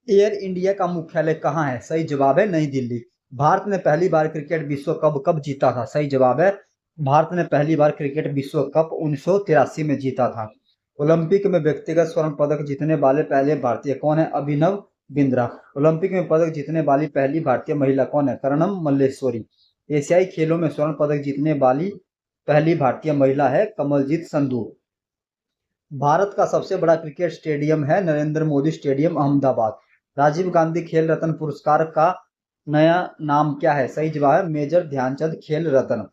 Air India का मुख्यालय कहाँ है? सही जवाब है नई दिल्ली। भारत ने पहली बार क्रिकेट विश्व कप कब जीता था? सही जवाब है भारत ने पहली बार क्रिकेट विश्व कप 1983 में जीता था। ओलंपिक में व्यक्तिगत स्वर्ण पदक जीतने वाले पहले भारतीय कौन है? अभिनव बिंद्रा। ओलंपिक में पदक जीतने वाली पहली भारतीय महिला कौन है? कर्णम मल्लेश्वरी। एशियाई खेलों में स्वर्ण पदक जीतने वाली पहली भारतीय महिला है कमलजीत संधू। भारत का सबसे बड़ा क्रिकेट स्टेडियम है नरेंद्र मोदी स्टेडियम अहमदाबाद। राजीव गांधी खेल रत्न पुरस्कार का नया नाम क्या है? सही जवाब है मेजर ध्यानचंद खेल रत्न।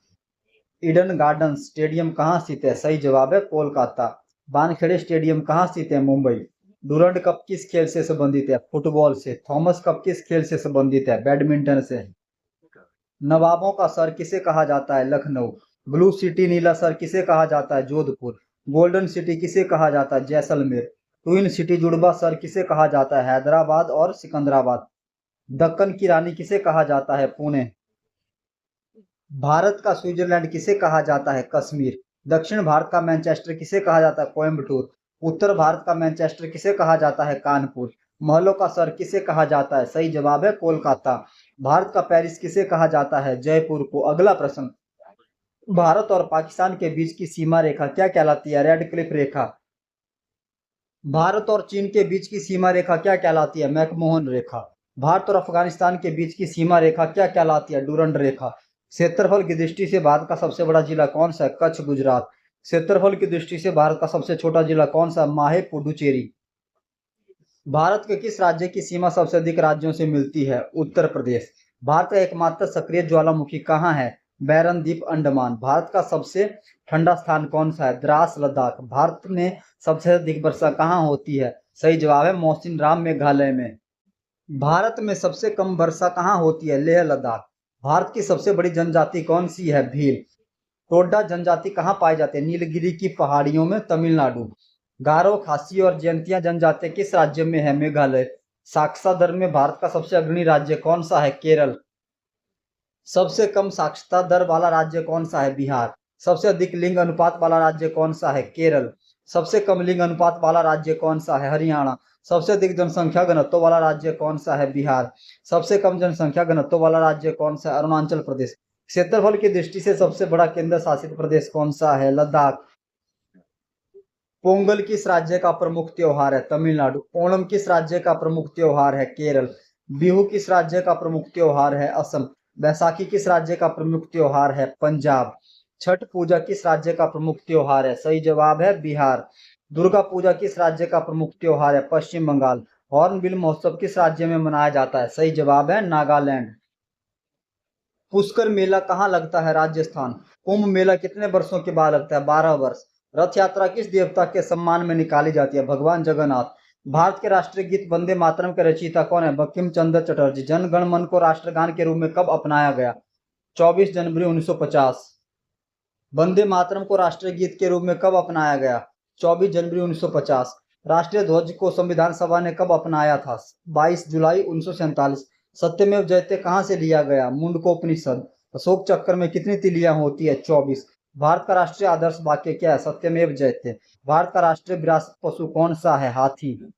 ईडन गार्डन स्टेडियम कहाँ स्थित है? सही जवाब है कोलकाता। वानखेड़े स्टेडियम कहाँ स्थित है? मुंबई। डूरंड कप किस खेल से संबंधित है? फुटबॉल से। थॉमस कप किस खेल से संबंधित है? बैडमिंटन से। नवाबों का शहर किसे कहा जाता है? लखनऊ। ब्लू सिटी नीला शहर किसे कहा जाता है? जोधपुर। गोल्डन सिटी किसे कहा जाता है? जैसलमेर। ट्विन सिटी जुड़वा शहर किसे कहा जाता है? हैदराबाद और सिकंदराबाद। दक्कन की रानी किसे कहा जाता है? पुणे। भारत का स्विट्जरलैंड किसे कहा जाता है? कश्मीर। दक्षिण भारत का मैनचेस्टर किसे कहा जाता है? कोयम्बटूर। उत्तर भारत का मैनचेस्टर किसे कहा जाता है? कानपुर। महलों का शहर किसे कहा जाता है? सही जवाब है कोलकाता। भारत का पेरिस किसे कहा जाता है? जयपुर को। अगला प्रश्न, भारत और पाकिस्तान के बीच की सीमा रेखा क्या कहलाती है? रेड क्लिफ रेखा। भारत और चीन के बीच की सीमा रेखा क्या कहलाती है? मैकमोहन रेखा। भारत और अफगानिस्तान के बीच की सीमा रेखा क्या कहलाती है? डूरंड रेखा। क्षेत्रफल की दृष्टि से भारत का सबसे बड़ा जिला कौन सा है? कच्छ गुजरात। क्षेत्रफल की दृष्टि से भारत का सबसे छोटा जिला कौन सा है? माहे पुडुचेरी। भारत के किस राज्य की सीमा सबसे अधिक राज्यों से मिलती है? उत्तर प्रदेश। भारत का एकमात्र सक्रिय ज्वालामुखी कहाँ है? बैरन द्वीप अंडमान। भारत का सबसे ठंडा स्थान कौन सा है? द्रास लद्दाख। भारत में सबसे अधिक वर्षा कहाँ होती है? सही जवाब है मोहसिन राम मेघालय में। भारत में सबसे कम वर्षा कहाँ होती है? लेह लद्दाख। भारत की सबसे बड़ी जनजाति कौन सी है? भील। टोड्डा जनजाति कहाँ पाई जाती है? नीलगिरी की पहाड़ियों में, तमिलनाडु। गारो, खासी और जयंतिया जनजाति किस राज्य में है? मेघालय। साक्षरता दर में भारत का सबसे अग्रणी राज्य कौन सा है? केरल। सबसे कम साक्षरता दर वाला राज्य कौन सा है? बिहार। सबसे अधिक लिंग अनुपात वाला राज्य कौन सा है? केरल। सबसे कम लिंग अनुपात वाला राज्य कौन सा है? हरियाणा। सबसे अधिक जनसंख्या घनत्व वाला राज्य कौन सा है? बिहार। सबसे कम जनसंख्या घनत्व वाला राज्य कौन सा है? अरुणाचल प्रदेश। क्षेत्रफल की दृष्टि से सबसे बड़ा केंद्र शासित प्रदेश कौन सा है? लद्दाख। पोंगल किस राज्य का प्रमुख त्योहार है? तमिलनाडु। ओणम किस राज्य का प्रमुख त्योहार है? केरल। बिहू किस राज्य का प्रमुख त्योहार है? असम। बैसाखी किस राज्य का प्रमुख त्योहार है? पंजाब। छठ पूजा किस राज्य का प्रमुख त्योहार है? सही जवाब है बिहार। दुर्गा पूजा किस राज्य का प्रमुख त्योहार है? पश्चिम बंगाल। हॉर्नबिल महोत्सव किस राज्य में मनाया जाता है? सही जवाब है नागालैंड। पुष्कर मेला कहाँ लगता है? राजस्थान। कुंभ मेला कितने वर्षों के बाद लगता है? 12 वर्ष। रथ यात्रा किस देवता के सम्मान में निकाली जाती है? भगवान जगन्नाथ। भारत के राष्ट्रीय गीत वंदे मातरम के रचयिता कौन है? बंकिम चंद्र चटर्जी। जन गण मन को राष्ट्रगान के रूप में कब अपनाया गया? 24 जनवरी 1950। वंदे मातरम को राष्ट्रीय गीत के रूप में कब अपनाया गया? 24 जनवरी 1950। राष्ट्रीय ध्वज को संविधान सभा ने कब अपनाया था? 22 जुलाई 1947। सत्यमेव जयते कहाँ से लिया गया? मुंडकोपनिषद। अशोक चक्र में कितनी तिलियां होती है? 24। भारत का राष्ट्रीय आदर्श वाक्य क्या है? सत्यमेव जयते। भारत का राष्ट्रीय विरासत पशु कौन सा है? हाथी।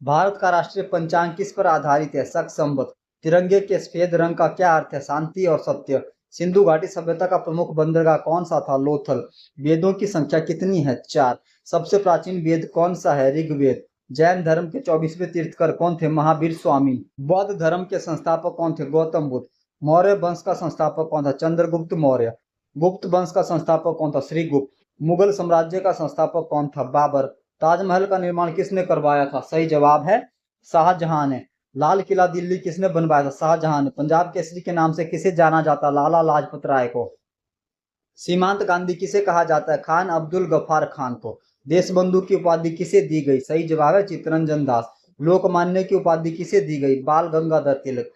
भारत का राष्ट्रीय पंचांग किस पर आधारित है? शक संवत। तिरंगे के सफेद रंग का क्या अर्थ है? शांति और सत्य। सिंधु घाटी सभ्यता का प्रमुख बंदरगाह कौन सा था? लोथल। वेदों की संख्या कितनी है? 4। सबसे प्राचीन वेद कौन सा है? ऋग्वेद। जैन धर्म के 24वें तीर्थकर कौन थे? महावीर स्वामी। बौद्ध धर्म के संस्थापक कौन थे? गौतम बुद्ध। मौर्य वंश का संस्थापक कौन था? चंद्रगुप्त मौर्य। गुप्त वंश का संस्थापक कौन था? श्रीगुप्त। मुगल साम्राज्य का संस्थापक कौन था? बाबर। ताजमहल का निर्माण किसने करवाया था? सही जवाब है शाहजहां ने। लाल किला दिल्ली किसने बनवाया था? शाहजहां ने। पंजाब केसरी के नाम से किसे जाना जाता? लाला लाजपत राय को। सीमांत गांधी किसे कहा जाता है? खान अब्दुल गफ्फार खान को। देशबंधु की उपाधि किसे दी गई? सही जवाब है चित्तरंजन दास। लोकमान्य की उपाधि किसे दी गई? बाल गंगाधर तिलक।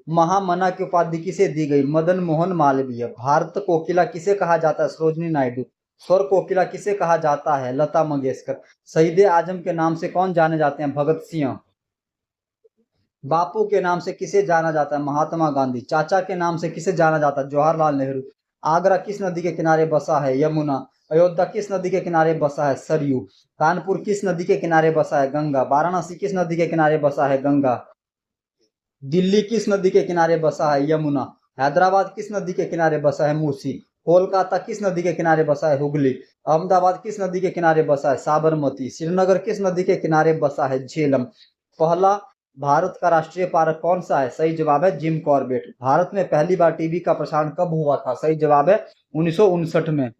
महामना की उपाधि किसे दी गई? मदन मोहन मालवीय। भारत कोकिला किसे कहा जाता है? सरोजनी नायडू। स्वर कोकिला किसे कहा जाता है? लता मंगेशकर। शहीद आजम के नाम से कौन जाने जाते हैं? भगत सिंह। बापू के नाम से किसे जाना जाता है? महात्मा गांधी। चाचा के नाम से किसे जाना जाता है? जवाहरलाल नेहरू। आगरा किस नदी के किनारे बसा है? यमुना। अयोध्या किस नदी के किनारे बसा है? सरयू। कानपुर किस नदी के किनारे बसा है? गंगा। वाराणसी किस नदी के किनारे बसा है? गंगा। दिल्ली किस नदी के किनारे बसा है? यमुना। हैदराबाद किस नदी के किनारे बसा है? मूसी। कोलकाता किस नदी के किनारे बसा है? हुगली। अहमदाबाद किस नदी के किनारे बसा है? साबरमती। श्रीनगर किस नदी के किनारे बसा है? झेलम। पहला भारत का राष्ट्रीय पार्क कौन सा है? सही जवाब है जिम कॉर्बेट। भारत में पहली बार टीवी का प्रसारण कब हुआ था? सही जवाब है 1959 में।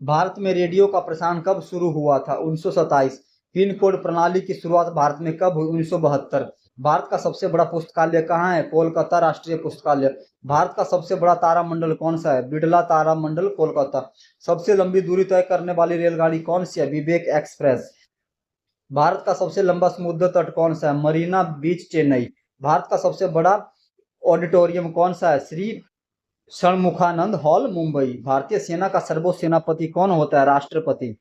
भारत में रेडियो का प्रसारण कब शुरू हुआ था? 1927। पिन कोड प्रणाली की शुरुआत भारत में कब हुई? 1972। भारत का सबसे बड़ा पुस्तकालय कहाँ है? कोलकाता राष्ट्रीय पुस्तकालय। भारत का सबसे बड़ा तारामंडल कौन सा है? बिड़ला तारामंडल, कोलकाता। सबसे लंबी दूरी तय करने वाली रेलगाड़ी कौन सी है? विवेक एक्सप्रेस। भारत का सबसे लंबा समुद्र तट कौन सा है? मरीना बीच, चेन्नई। भारत का सबसे बड़ा ऑडिटोरियम कौन सा है? श्री षणमुखानंद हॉल, मुंबई। भारतीय सेना का सर्वोच्च सेनापति कौन होता है? राष्ट्रपति।